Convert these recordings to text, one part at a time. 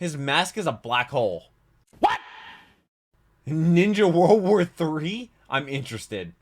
His mask is a black hole. What? Ninja World War III? I'm interested.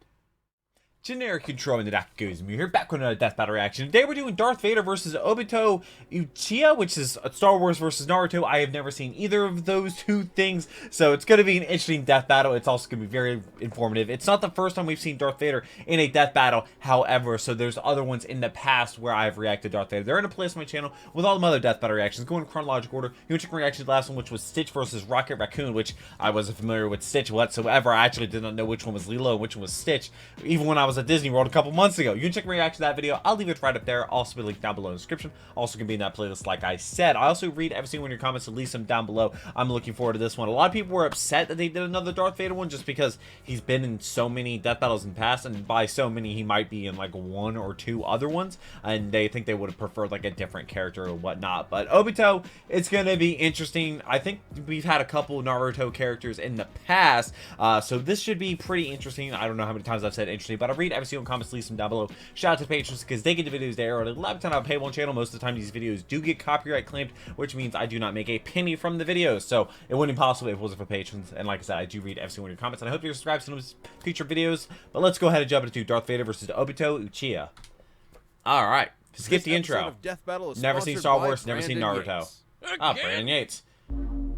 Generic Control in the theduckgoesmoo here, back with another Death Battle reaction. Today we're doing Darth Vader versus Obito Uchiha, which is Star Wars versus Naruto. I have never seen either of those two things, so it's going to be an interesting death battle. It's also going to be very informative. It's not the first time we've seen Darth Vader in a death battle, however, so there's other ones in the past where I've reacted to Darth Vader. They're in a playlist on my channel with all the other death battle reactions, going in chronological order. You can check my reaction to the last one, which was Stitch versus Rocket Raccoon, which I wasn't familiar with Stitch whatsoever. I actually did not know which one was Lilo and which one was Stitch, even when I was at Disney World a couple months ago. You can check my reaction to that video. I'll leave it right up there. Also be linked down below in the description. Also can be in that playlist like I said. I also read every single one of your comments, so leave them down below. I'm looking forward to this one. A lot of people were upset that they did another Darth Vader one just because he's been in so many death battles in the past, and by so many he might be in like one or two other ones, and they think they would have preferred like a different character or whatnot. But Obito, it's gonna be interesting. I think we've had a couple Naruto characters in the past, so this should be pretty interesting. I don't know how many times I've said interesting, but I'll read every single comment, leave them down below. Shout out to patrons because they get the videos there. Or 11 on our paywall channel. Most of the time these videos do get copyright claimed, which means I do not make a penny from the videos, so it wouldn't be possible if it wasn't for patrons. And like I said, I do read every single one of your comments, and I hope you're subscribed to those future videos. But let's go ahead and jump into Darth Vader versus Obito Uchiha. Alright, skip the intro. Never seen Star Wars, never seen Naruto. Brandon Yates.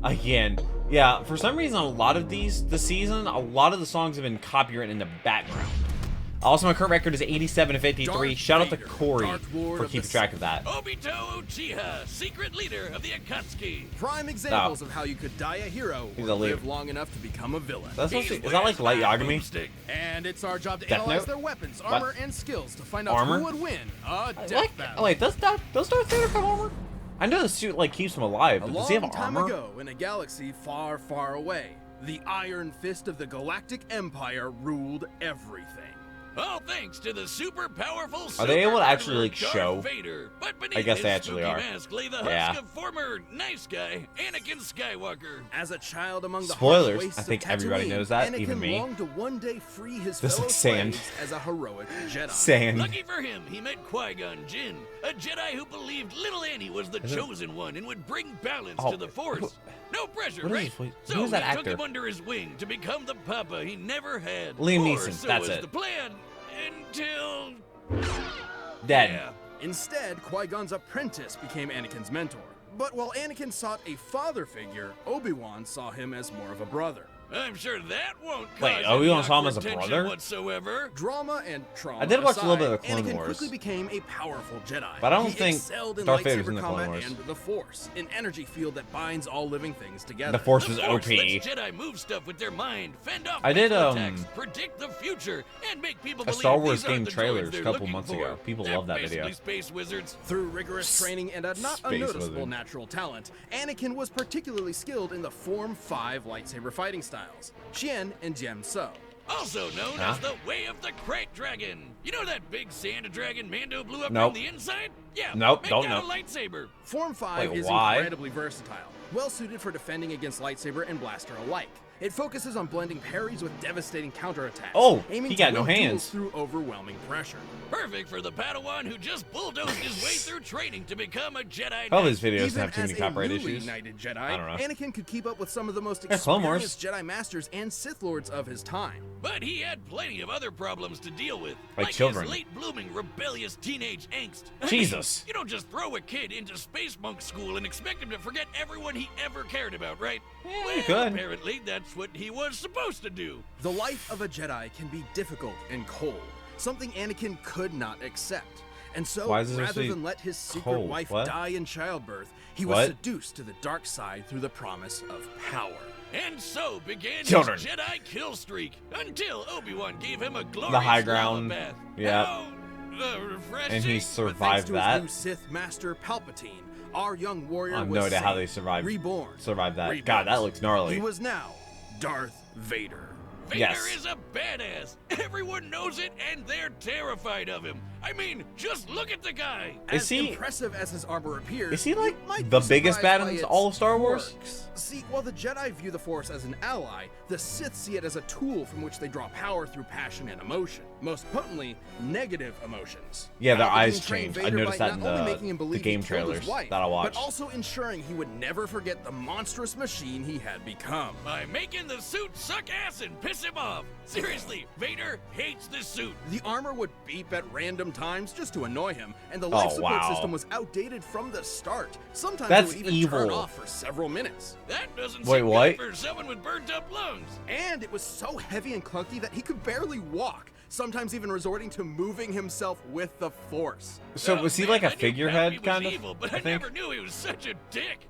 Again. Yeah, for some reason, a lot of these, this season, a lot of the songs have been copyrighted in the background. Also, my current record is 87-53. Shout out to Corey for keeping track of that. Obito Uchiha, secret leader of the Akatsuki. Prime examples of how you could die a hero or live long enough to become a villain. That's is that like Light Yagami? And it's our job to analyze their weapons, armor, and skills to find out who would win a death battle. Oh wait, does Darth Vader have armor? I know the suit like keeps him alive, but does he have armor? A long time ago, in a galaxy far, far away, the Iron Fist of the Galactic Empire ruled everything. All thanks to the super powerful. Are they able to actually like show? Vader, but I guess they actually are. Mask lay the husk of former nice guy Anakin Skywalker. As a child among the spoilers, I think everybody knows that, Anakin even me. longed to one day free his this fellow is sand. slaves as a heroic Jedi. Sand. Lucky for him, he met Qui-Gon Jinn, a Jedi who believed little Annie was the chosen one and would bring balance to the Force. No pressure, right? So he took him under his wing to become the papa he never had. Liam Neeson. So that's was it. The plan. Until dead. Yeah. Instead, Qui-Gon's apprentice became Anakin's mentor. But while Anakin sought a father figure, Obi-Wan saw him as more of a brother. I'm sure that won't cause Wait, Obi-Wan saw him as a brother? Whatsoever. Drama and trauma I did watch aside, a little bit of Clone Anakin Wars. quickly became a powerful Jedi. But I don't he think excelled in Darth Vader's lightsaber in the Clone combat Wars. and the Force, an energy field that binds all living things together. The Force is the OP. Force lets Jedi move stuff with their mind, fend off I did attacks, predict the future, and make people a believe Star Wars these aren't game the trailers droids they're a couple looking months for. ago. People They're love that video. basically space wizards. Through rigorous training and a not Space unnoticeable wizard. natural talent, Anakin was particularly skilled in the Form 5 lightsaber fighting styles, Qian and Jem So. Also known as the Way of the Crate Dragon. You know that big sand dragon Mando blew up Nope. from the inside? Yeah, Nope, make don't that know. a lightsaber. Form 5 is why? incredibly versatile, well suited for defending against lightsaber and blaster alike. It focuses on blending parries with devastating counterattacks. Oh, aiming he to got no win duels hands. through overwhelming pressure. Perfect for the Padawan who just bulldozed his way through training to become a Jedi All Knight. his videos Even have too many as copyright a newly issues. knighted Jedi, I don't know. Anakin could keep up with some of the most Yeah, Clone Wars. experienced Jedi Masters and Sith Lords of his time. But he had plenty of other problems to deal with, Like his children. late-blooming, rebellious teenage angst. I Jesus. mean, you don't just throw a kid into space monk school and expect him to forget everyone he ever cared about, right? Yeah, well, you could. apparently that's what he was supposed to do. The life of a Jedi can be difficult and cold, something Anakin could not accept. And so, Why is this rather supposed to be than let his secret cold? wife What? die in childbirth, he was seduced to the dark side through the promise of power. And so began Children. his Jedi kill streak, until Obi-Wan gave him a glorious The high lava ground. bath. Yep. How, refreshing. And he But survived thanks to that. his new Sith Master Palpatine, our young warrior I have was no idea how saved, they survived. reborn, Survived that. rebuilt. God, that looks gnarly. He was now Darth Vader. Vader Yes. is a badass. Everyone knows it, and they're terrified of him. I mean, just look at the guy. Is he impressive as his armor appears? Is he like you might the be biggest surprised bad by in its all of Star Wars? quirks. See, while the Jedi view the Force as an ally, the Sith see it as a tool from which they draw power through passion and emotion. Most potently, negative emotions. Yeah, their Palpatine eyes trained change. I Vader noticed by that in not only making him the believe game he killed his trailers wife, that I watched. but also ensuring he would never forget the monstrous machine he had become. By making the suit suck ass and piss him off. Seriously, Vader hates this suit. The armor would beep at random times just to annoy him, and the life support wow. system was outdated from the start. Sometimes That's it would even turn evil. off for several minutes. That doesn't Wait, seem what? good for someone with burnt up lungs. And it was so heavy and clunky that he could barely walk, sometimes even resorting to moving himself with the Force. So Oh, was he man, like a I knew figurehead Palpy was kind of? evil, but I think? never knew he was such a dick.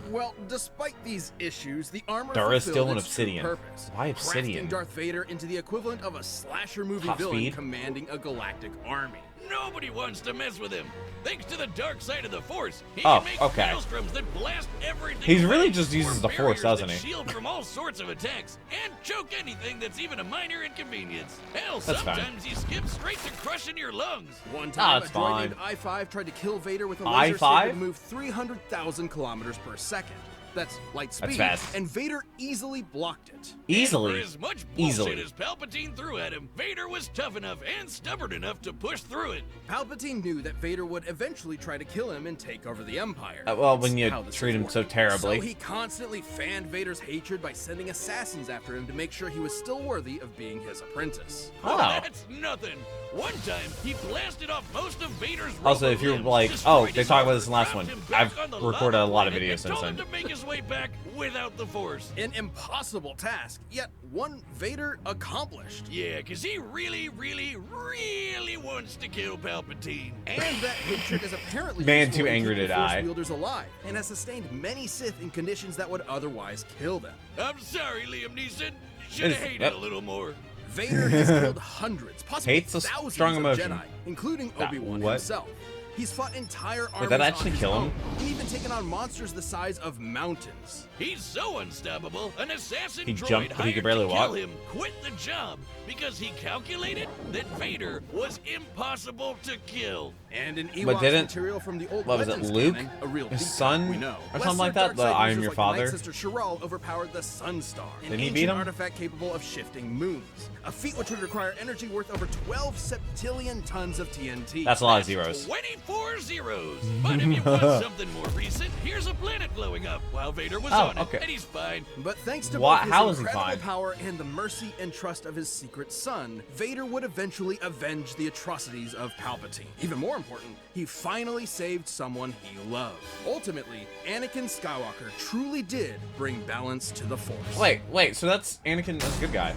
Well, despite these issues, the armor Dara's fulfilled still in its true obsidian. purpose, Why obsidian? crafting Darth Vader into the equivalent of a slasher movie Top villain speed? commanding a galactic army. Nobody wants to mess with him. Thanks to the dark side of the Force, he Oh, can make okay. maelstroms that blast everything He's away, really just uses or the Force, barriers doesn't that he? shield from all sorts of attacks, and choke anything that's even a minor inconvenience. Hell, That's fine. sometimes he skips straight to crushing your lungs. One time, a it's droid fine. named I-5 tried to kill Vader with a laser I-5? that could move 300,000 kilometers per second. That's light speed, fast. and Vader easily blocked it. Easily. And for as much bullshit Easily. as Palpatine threw at him, Vader was tough enough and stubborn enough to push through it. Palpatine knew that Vader would eventually try to kill him and take over the Empire. Well, when It's you how the treat Sith him so work. terribly. So he constantly fanned Vader's hatred by sending assassins after him to make sure he was still worthy of being his apprentice. Oh. That's nothing. One time, he blasted off most of Vader's Also, if you're limbs, like, destroyed oh, they his talked about armor, this in the last dropped one. him back I've on the recorded a lava lot of planet videos and since told him then. to make his way back without the Force. An impossible task, yet one Vader accomplished. Yeah, because he really, really, really wants to kill Palpatine. And that hatred is apparently Man useful too in angry keeping to Force die. wielders alive, and has sustained many Sith in conditions that would otherwise kill them. I'm sorry, Liam Neeson. Should have hated a little more. Vader has killed hundreds, possibly Hate's a thousands strong of emotion. Jedi, including That- Obi-Wan what? himself. He's fought entire armies that actually on his kill him? own, and even taken on monsters the size of mountains. He's so unstoppable, an assassin He droid jumped, but he hired could barely to walk? kill him quit the job because he calculated that Vader was impossible to kill. And in But Ewok didn't- material from the old what was it, Legends Luke? canon, a real His deep son? cut, we know. Or something like that? Lesser The dark side I am users your like father? Night Sister Shirel overpowered the Sunstar, an Didn't he ancient beat him? artifact capable of shifting moons. A feat which would require energy worth over 12 septillion tons of TNT. That's a lot of zeros. 24 zeros. But if you want something more recent, here's a planet blowing up while Vader was Oh, on it, okay. and he's fine. But thanks to Why- both his how is he incredible fine? power and the mercy and trust of his secret son, Vader would eventually avenge the atrocities of Palpatine. Even more important, he finally saved someone he loved. Ultimately, Anakin Skywalker truly did bring balance to the Force. Wait, so that's Anakin as a good guy.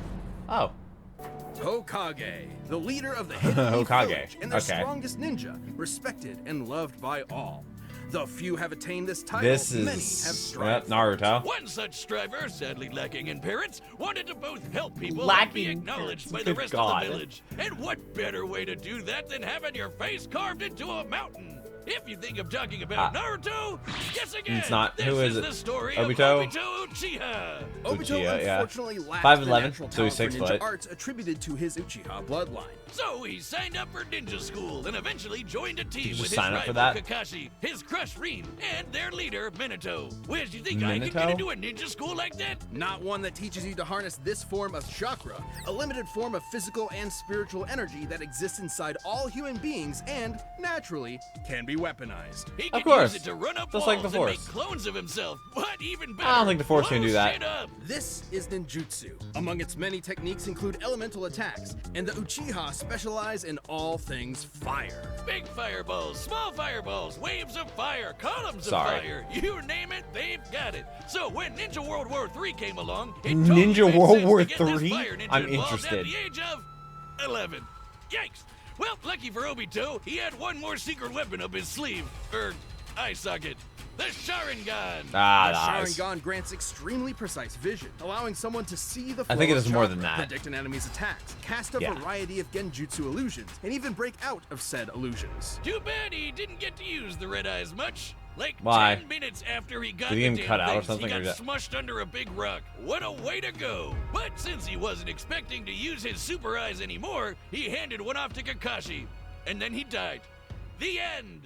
Oh. Hokage, the leader of the Hidden Leaf Hokage, Village and their okay. strongest ninja, respected and loved by all. Though few have attained this title, This many have is strived. Naruto. One such striver, sadly lacking in parents, wanted to both help people and Lacking be in acknowledged parents, by the good rest God. of the village. And what better way to do that than having your face carved into a mountain? If you think I'm talking about Naruto, guess again. It's not. This Who is it? the story Obito? of Obito Uchiha. Obito Uchiha, yeah. unfortunately lacked 5'11", the natural so he's talent 6 for ninja foot. arts attributed to his Uchiha bloodline. So he signed up for ninja school and eventually joined a team you with his sign up for rival that? Kakashi, his crush Rin, and their leader Minato. Where do you think I could Minato? get into a ninja school like that? Not one that teaches you to harness this form of chakra, a limited form of physical and spiritual energy that exists inside all human beings and, naturally, can be weaponized. He Of can course. use it to run up Just walls like the and make Force. clones of himself, but even better, I don't think the Force can blow do that. shit up. This is ninjutsu. Among its many techniques include elemental attacks, and the Uchiha specialize in all things fire. Big fireballs, small fireballs, waves of fire, columns Sorry. of fire. You name it, they've got it. So when Ninja World War III came along, it Ninja totally made World sense War to get this III? fire ninja I'm involved interested. At the age of 11. Yikes. Well, lucky for Obito, he had one more secret weapon up his sleeve. Eye socket. The Sharingan. Ah, The nice. Sharingan grants extremely precise vision, allowing someone to see the I think flow it of is more chakra, than that. predict an enemy's attacks, cast a Yeah. variety of genjutsu illusions, and even break out of said illusions. Too bad he didn't get to use the red eyes much. Like Why? 10 minutes after he got Did he the get damn cut out or things, something, he or got did- smushed under a big rock. What a way to go! But since he wasn't expecting to use his super eyes anymore, he handed one off to Kakashi. and then he died. The end.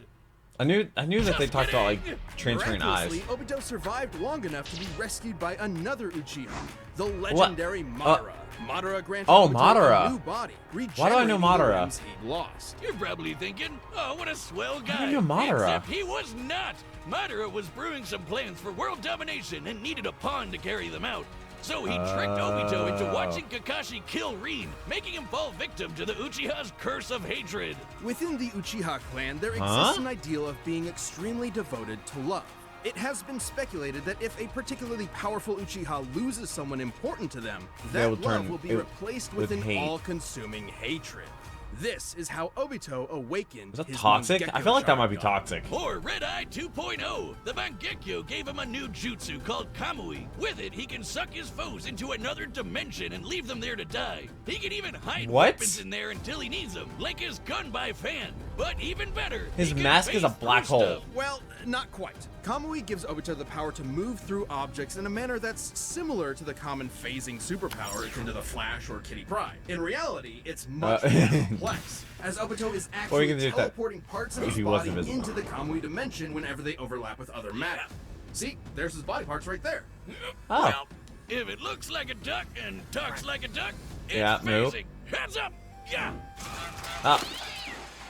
I knew that they Just talked about, like, kidding. transferring eyes. Miraculously, Obito survived long enough to be rescued by another Uchiha, the legendary Madara. Madara granted Oh, Obito Madara. a new body, Why do I know regenerating the Madara? limbs he'd lost. You're probably thinking, oh, what a swell guy. do you know Madara? Except he was not. Madara was brewing some plans for world domination and needed a pawn to carry them out. So he tricked Obito into watching Kakashi kill Rin, making him fall victim to the Uchiha's curse of hatred. Within the Uchiha clan, there exists an ideal of being extremely devoted to love. It has been speculated that if a particularly powerful Uchiha loses someone important to them, that will turn love will be it replaced with with an hate. all-consuming hatred. This is how Obito awakened Is that his toxic? Mangekyo I feel like that might be Sharingan. toxic. Or Red Eye 2.0, the Mangekyo gave him a new jutsu called Kamui. With it, he can suck his foes into another dimension and leave them there to die. He can even hide What? weapons in there until he needs them, like his gun by fan. But even better, His he can mask is a phase black through hole. stuff. Well, not quite. Kamui gives Obito the power to move through objects in a manner that's similar to the common phasing superpower akin to the Flash or Kitty Pryde. In reality, it's much more complex, as Obito is Or actually you can do that teleporting parts of if his he was body invisible. into the Kamui dimension whenever they overlap with other matter. See, there's his body parts right there. Oh. Well, if it looks like a duck and talks like a duck, it's Yeah, nope. phasing. Heads up! Yeah! Ah,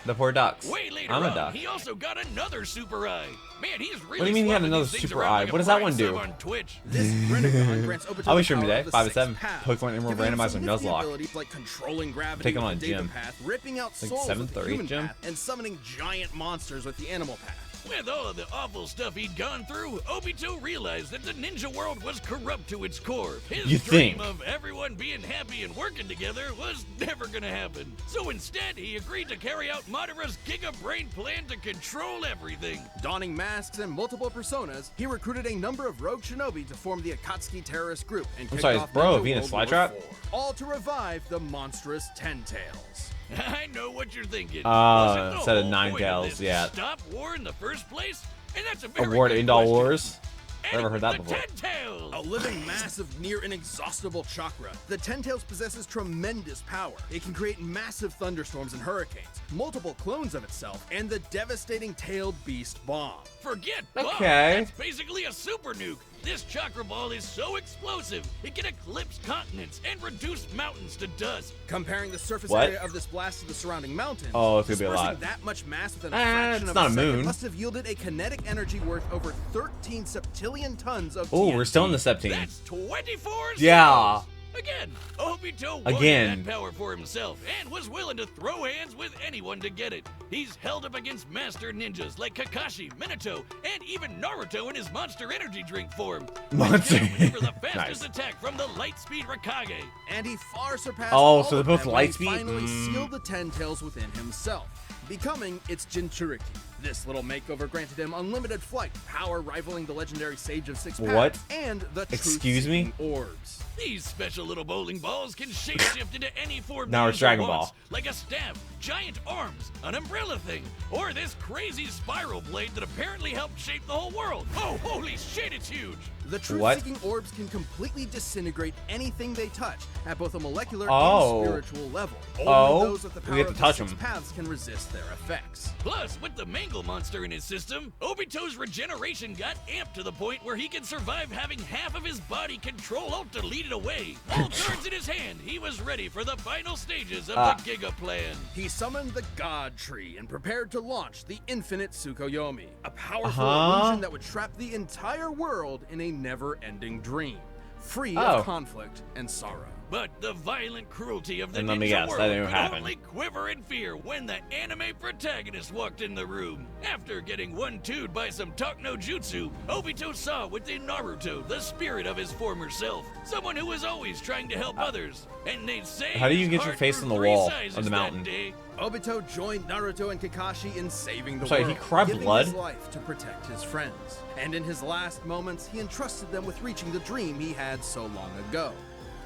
the poor ducks. Way later I'm a on, duck. he also got another super eye. Man, he's really do you mean he had swapping another these things super around eye? like a What does that Prime one do? sub on Twitch. This Rinnegan grants Obito I'll be the streaming power today, of the 5 to sixth 7. path, Pokemon Emerald giving him Randomizer significant Nuzlocke. abilities like controlling gravity Taking with on the a Data gym. Path, ripping out Like souls with the 7th or 8th human gym? path, and summoning giant monsters with the animal path. With all of the awful stuff he'd gone through, Obito realized that the ninja world was corrupt to its core. His You dream think? of everyone being happy and working together was never gonna happen. So instead, he agreed to carry out Madara's Giga Brain plan to control everything. Donning masks and multiple personas, he recruited a number of rogue shinobi to form the Akatsuki terrorist group and kicked sorry, is off bro a Ninja Venus World flytrap? War IV, all to revive the monstrous Ten Tails. I know what you're thinking. Instead of whole Nine point Tails, this yeah. Stop war in the first place? And that's a very Award good End All question. Wars. Anyway, Never heard that the before. Ten Tails. A living mass of near inexhaustible chakra, the Ten Tails possesses tremendous power. It can create massive thunderstorms and hurricanes, multiple clones of itself, and the devastating tailed beast bomb. Forget bomb. Okay. That's basically a super nuke. This chakra ball is so explosive, it can eclipse continents and reduce mountains to dust. Comparing the surface What? area of this blast to the surrounding mountains, Oh, it's gonna be a dispersing lot. that much mass within a Eh, fraction it's of not a a second moon. must have yielded a kinetic energy worth over 13 septillion tons of Oh, TNT. we're still in the Septine. That's 24 Yeah. cells. Again, Obito wanted Again. that power for himself and was willing to throw hands with anyone to get it. He's held up against master ninjas like Kakashi, Minato, and even Naruto in his monster energy drink form. Monster- For the fastest Nice. attack from the Lightspeed Raikage. And he far surpassed Oh, all so of they're both them when he Lightspeed? finally sealed the Ten Tails within himself, becoming its Jinchuriki. This little makeover granted him unlimited flight, power rivaling the legendary Sage of Six What? Paths, and the Excuse me? truth-seeking orbs. These special little bowling balls can shapeshift into any form Now the it's user Dragon wants, Ball. like a staff, giant arms, an umbrella thing, or this crazy spiral blade that apparently helped shape the whole world. Oh, holy shit, it's huge! The What? truth-seeking orbs can completely disintegrate anything they touch at both a molecular Oh. and spiritual level. Only Oh. those with the We power have to of touch the Six 'em. Paths can resist their effects. Plus, with the Mangle monster in his system, Obito's regeneration got amped to the point where he could survive having half of his body control-alt-delete it away. All cards in his hand, he was ready for the final stages of the Giga Plan. He summoned the God Tree and prepared to launch the Infinite Tsukuyomi, a powerful Uh-huh. illusion that would trap the entire world in a never-ending dream, free Oh. of conflict and sorrow. But the violent cruelty of the And let me ninja guess, world that didn't could happen. only quiver in fear when the anime protagonist walked in the room. After getting one-two'd by some talk no jutsu, Obito saw within Naruto the spirit of his former self, someone who was always trying to help others. And they'd say How do you his get your heart face grew on the 3 wall sizes of the that mountain? day. Obito joined Naruto and Kakashi in saving the Sorry, world, he cried giving blood? his life to protect his friends. And in his last moments, he entrusted them with reaching the dream he had so long ago,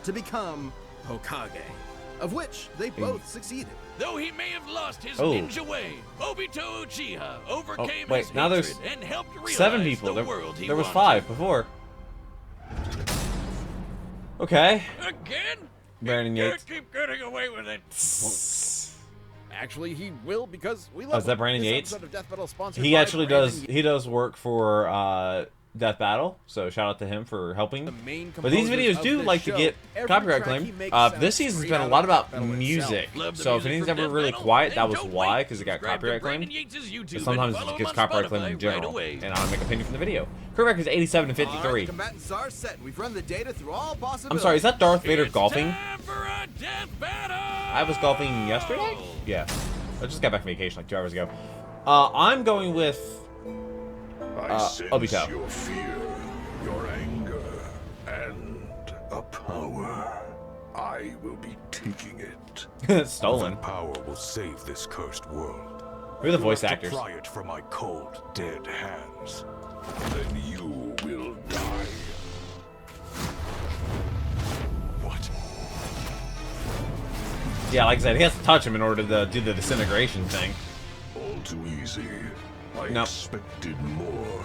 to become Hokage, of which they both succeeded. Though he may have lost his Oh. ninja way, Obito Uchiha overcame wait, his now hatred there's and helped realize 7 people. the There, world he there was wanted. 5 before. Okay. Again? Baron You Yates. can't keep getting away with it. Actually, he will because we love Oh, is that him. Brandon This Yates? episode of Death Battle sponsored He by actually Brandon does. He does work for Death Battle, so shout out to him for helping. The main But these composers videos of do this like to show. get Every copyright track he claim. makes sounds This season's straight been a out lot of about Death Battle music, itself. Love the so if music anything's from ever Death really Battle? quiet, that Then was don't why, wait. because it got Subscribe to copyright Brandon claim. Yates' YouTube And sometimes and it follow gets him on copyright claim in Spotify right general. away. And I want to make a opinion from the video. Current record is 87 and All right, 53. the combatants are set. and We've run the data through all possibilities. I'm sorry, is that Darth Vader It's golfing? time for a death battle! I was golfing yesterday? Yeah. I just got back from vacation like 2 hours ago. I'm going with I sense Obito. your fear, your anger, and a power. I will be taking it. Stolen. That power will save this cursed world. Who are the voice To actors? pry it from my cold, dead hands. Then you will die. What? Yeah, like I said, he has to touch him in order to do the disintegration thing. All too easy. I Nope. expected more.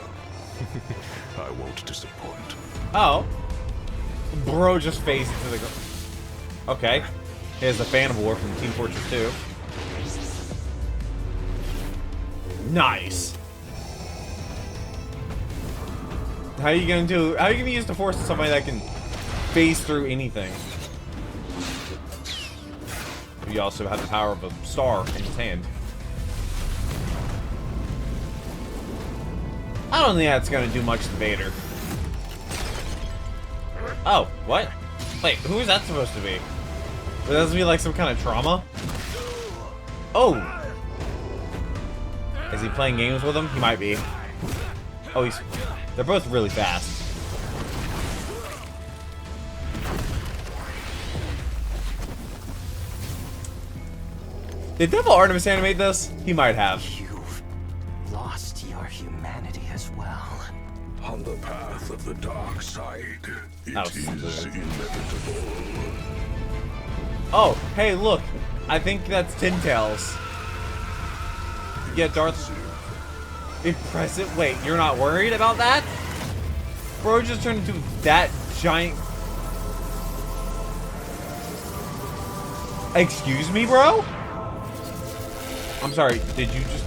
I won't disappoint. Oh. Bro just phased into the ground. Okay. Here's the Phantom War from Team Fortress 2. Nice. How are you gonna use the force on somebody that can phase through anything? You also have the power of a star in his hand. I don't think that's gonna do much to Vader. Oh, what? Wait, who is that supposed to be? Was that supposed to be like some kind of trauma? Oh! Is he playing games with him? He might be. Oh, they're both really fast. Did Devil Artemis animate this? He might have. You've lost your humanity as well. On the path of the dark side, it Oh, is something. inevitable. Oh, hey, look. I think that's Tin Tails. Yeah, Darth. Impressive. Wait, you're not worried about that? Bro just turned into that giant. Excuse me, bro? I'm sorry, did you just...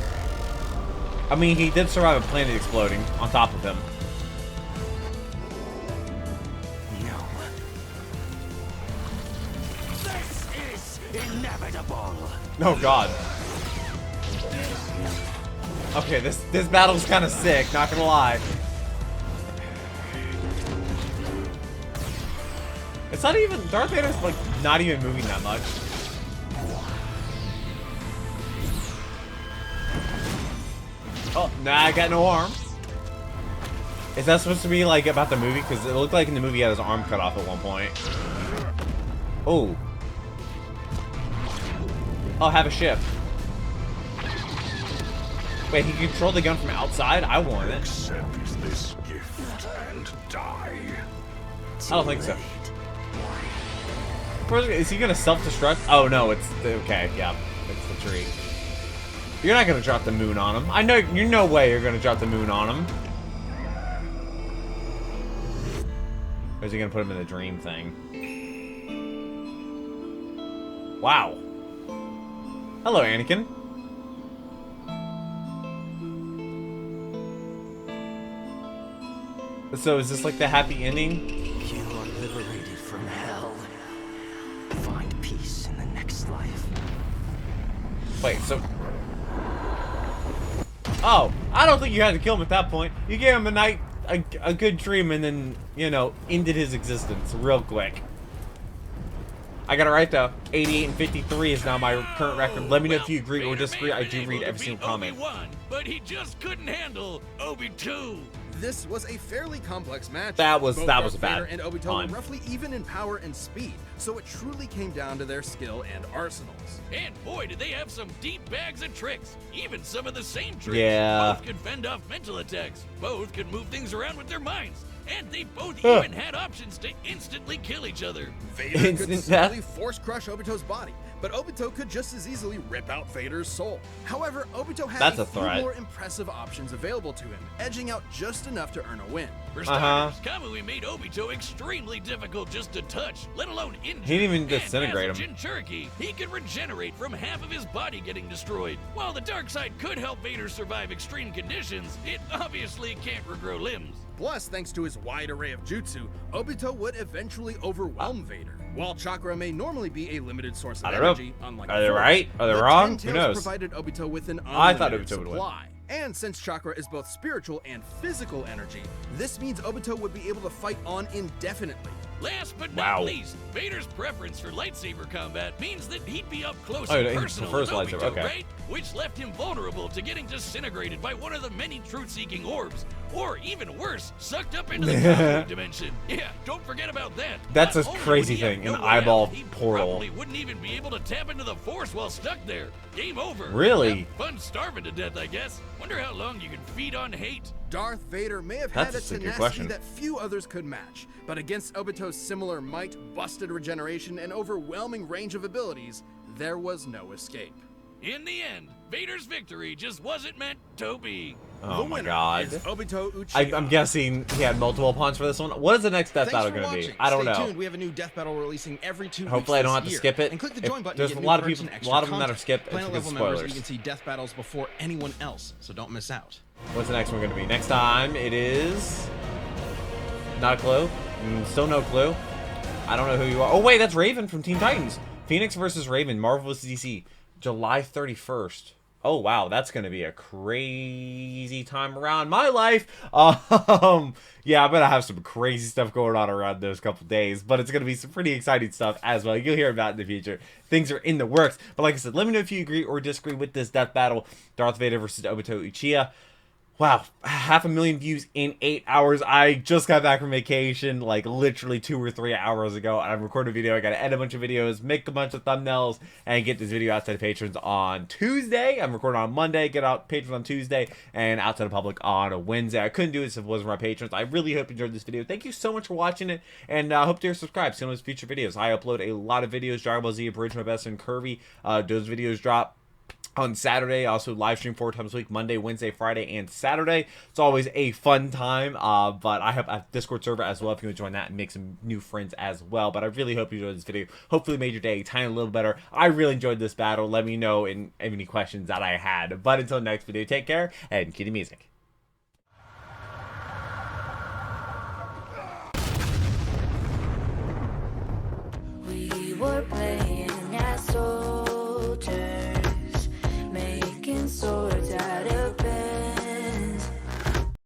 I mean, he did survive a planet exploding on top of him. No. This is inevitable. Oh, God. Okay, this battle's kind of sick, not gonna lie. It's not even... Darth Vader's, like, not even moving that much. Oh, nah, I got no arm. Is that supposed to be, like, about the movie? Because it looked like in the movie he had his arm cut off at one point. Oh. Oh, have a ship. Wait, he controlled the gun from outside? I want it. Accept this gift and die. I don't think so. First, is he gonna self-destruct? Oh no, it's okay. Yeah, it's the tree. You're not gonna drop the moon on him. I know. You're no way you're gonna drop the moon on him. Or is he gonna put him in the dream thing? Wow. Hello, Anakin. So is this like the happy ending? You are liberated from hell. Find peace in the next life. Wait, so... Oh, I don't think you had to kill him at that point. You gave him a good dream and then, you know, ended his existence real quick. I got it right though. 88 and 53 is now my current record. Let me know if you agree or Vader disagree. may I have do been read able every to single beat comment. Obi-Wan, but he just couldn't handle Obi-2. This was a fairly complex match. That was- Both that was Darth bad Vader and Obito time. were roughly even in power and speed, so it truly came down to their skill and arsenals. And boy, did they have some deep bags of tricks. Even some of the same tricks. Yeah. Both could fend off mental attacks. Both could move things around with their minds. and they both even had options to instantly kill each other. Vader could Instant simply death. force crush Obito's body, but Obito could just as easily rip out Vader's soul. However, Obito had That's a a few threat. more impressive options available to him, edging out just enough to earn a win. For starters, Kamui made Obito extremely difficult just to touch, let alone injure. He didn't even And disintegrate as a him. Jinchuriki, he could regenerate from half of his body getting destroyed. While the dark side could help Vader survive extreme conditions, it obviously can't regrow limbs. Plus, thanks to his wide array of jutsu, Obito would eventually overwhelm Vader. While chakra may normally be a limited source of I don't know. energy, unlike Are the they Force, right? Are they the wrong? Ten Who Tails knows? provided Obito with an I thought unlimited Obito would win. supply. And since chakra is both spiritual and physical energy, this means Obito would be able to fight on indefinitely. Last but Wow. not least, Vader's preference for lightsaber combat means that he'd be up close Oh, and he personal prefers with lightsaber, Obito, okay. right? Which left him vulnerable to getting disintegrated by one of the many truth-seeking orbs, or even worse, sucked up into the Kamui dimension. Yeah, don't forget about that. That's Not a only crazy would he have thing, no an way eyeball out, he portal. probably wouldn't even be able to tap into the Force while stuck there. Game over. Really? Have fun starving to death, I guess. Wonder how long you can feed on hate. Darth Vader may have That's had a a good tenacity question. that few others could match, but against Obito's similar might, busted regeneration, and overwhelming range of abilities, there was no escape. In the end, Vader's victory just wasn't meant to be. Oh The my winner god. is Obito Uchiha. I'm guessing he had multiple opponents for this one. What is the next death Thanks battle for going to watching. be? I don't Stay know. tuned. We have a new death battle releasing every 2 weeks. Hopefully I don't this have to year. skip it. And click the If join button there's to get a new lot of perks people- and a extra lot of them that content. are skipped, it's Planet because level of members, spoilers. you can see death battles before anyone else, so don't miss out. What's the next one going to be? Next time it is... Not a clue. Still no clue. I don't know who you are. Oh wait, that's Raven from Teen Titans. Phoenix versus Raven, Marvel vs. DC, July 31st. Oh wow, that's gonna be a crazy time around my life. Yeah, I'm gonna have some crazy stuff going on around those couple days, but it's gonna be some pretty exciting stuff as well. You'll hear about it in the future. Things are in the works, but like I said, let me know if you agree or disagree with this death battle: Darth Vader versus Obito Uchiha. Wow, 500,000 views in 8 hours. I just got back from vacation, like literally 2 or 3 hours ago. And I recorded a video. I got to edit a bunch of videos, make a bunch of thumbnails, and get this video out to the patrons on Tuesday. I'm recording on Monday, get out patrons on Tuesday, and out to the public on a Wednesday. I couldn't do this if it wasn't for my patrons. I really hope you enjoyed this video. Thank you so much for watching it, and I hope you're subscribed to those future videos. I upload a lot of videos. Dragon Ball Z, Abridged, My Best, and Curvy. Those videos drop on Saturday. I also live stream 4 times a week: Monday, Wednesday, Friday, and Saturday. It's always a fun time. But I have a Discord server as well if you want to join that and make some new friends as well. But I really hope you enjoyed this video. Hopefully it made your day a tiny little better. I really enjoyed this battle. Let me know in any questions that I had. But until next video, take care and cue the music. We were